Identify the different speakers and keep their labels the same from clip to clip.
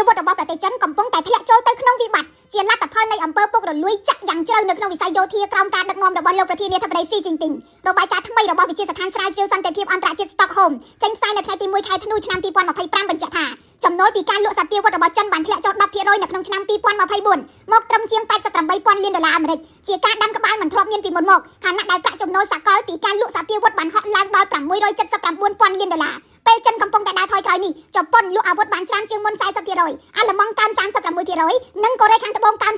Speaker 1: វុធរបស់ប្រទេសចិនកំពុងតែធ្លាក់ចូលទៅក្នុងវិបត្តិជាលទ្ធផលនៃអំពើពុករលួយចាក់យ៉ាងជ្រៅនៅក្នុងវិស័យយោធាក្រោមការដឹកនាំរបស់លោកប្រធានាធិបតីស៊ីជីនពីងរបាយការណ៍ថ្មីរបស់វិទ្យាស្ថានស្រាវជ្រាវសន្តិភាពអន្តរជាតិ Stockholm ចេញផ្សាយនៅថ្ងៃទី1ខែធ្នូឆ្នាំ2025បញ្ជាក់ថាចំណូលពីការលក់សត្វទាវុធរបស់ចិនបានធ្លាក់ចូល 10% នៅក្នុងឆ្នាំ2024មកត្រឹមជាង 88,000 លានដុល្លារអាមេរិកជាការដាំក្បាលមិនធ្លាប់មានពីមុនមកខណៈដែលប្រាក់ចំណូលសកលពីការលក់សត្វទាវុធបានហក់ឡើងដល់ 679,000 លានដុល្លារពេលចិនកំពុងតែដើរថយក្រោយនេះជប៉ុនលក់អាវុធបានច្រើនជាងមុន 40% អាល្លឺម៉ង់កើន 36% និងកូរ៉េខាងត្បូងកើន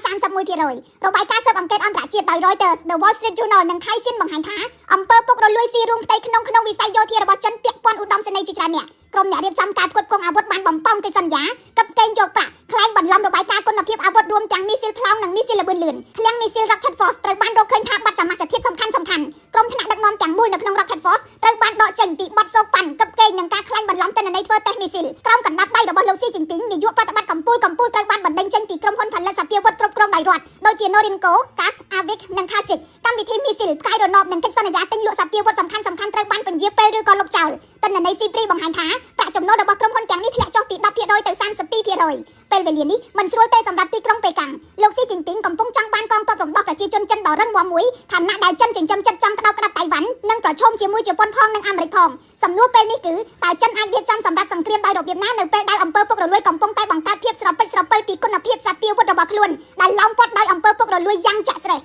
Speaker 1: 31% របាយការណ៍ស៊ើបអង្កេតអន្តរជាតិដោយ Reuters, The Wall Street Journal និង Caixin បង្ហាញថាអំពើពុករលួយស៊ីរួមផ្ទៃក្នុងវិស័យយោធារបស់ចិនពាក់ព័ន្ធឧត្តមសេនីយ៍ជាច្រើនអ្នកក្រុមអ្នករៀបចំការផ្គត់ផ្គង់អាវុធបានបំផុសកិច្ចសន្យាកឹបកេងយកប្រាក់ខ្លែងបន្លំរបាយការណ៍គុណភាពអាវុធរួមទាំងមីស៊ីលផ្លោងនិងមីស៊ីលល្បឿនលឿនឃ្លាំងមីស៊ីល Rocket Force ត្រូវបានរកឃើញថាបាត់សមាសធាតុសំខាន់ក្រុមថ្នាក់ដឹកនាំទាំងមូលនៅក្នុង Rocket Force ត្រូវបានដកចេញពីបទសូកប៉ាន់កឹបកេងនិងការខ្លែងបន្លំទិន្នន័យធ្វើតេស្តមីស៊ីលក្រុមកណ្ដាប់ដៃរបស់លោកស៊ីជីនពីងនាយកប្រតិបត្តិកម្ពុជាត្រូវបានបណ្ដេញចេញពីក្រុមហ៊ុនផលិតសពាវុធគ្រប់គ្រងដោយរដ្ឋដូចជា Norinco, CAS, Avic និង Khasik កម្មវិធីមីស៊ីលផ្កាយរណបនិងកិច្ចសន្យាទិញលក់សពាវុធសំខាន់ត្រូវបានពន្យាពេលឬក៏លុបចោលទិន្នន័យ CPRI បង្ហាញថាប្រាក់ចំណូលរបស់ក្រុមហ៊ុនទាំងនេះធ្លាក់ចុះពី 10% ទៅ 32%ពេលវេលានេះមិនស្រួលទេសម្រាប់ទីក្រុងប៉េកាំងលោកស៊ីជីនពីងកំពុងចង់បានកងទ័ពរំដោះប្រជាជនចិនដ៏រឹងមាំមួយខណៈដែលចិនចិញ្ចឹមចិត្តចង់ក្តោបក្តាប់តៃវ៉ាន់និងប្រឈមជាមួយជប៉ុនផងនិងអាមេរិកផងសំណួរពេលនេះគឺតើចិនអាចរៀបចំសម្រាប់សង្គ្រាមដោយរបៀបណានៅពេលដែលអំពើពុករលួយកំពុងតែបង្កើតភាពស្រពិចស្រពិលពីគុណភាពសពាវុធរបស់ខ្លួនដែលឡោមព័ទ្ធដោយអំពើពុករលួយយ៉ាងចាក់ស្រេះ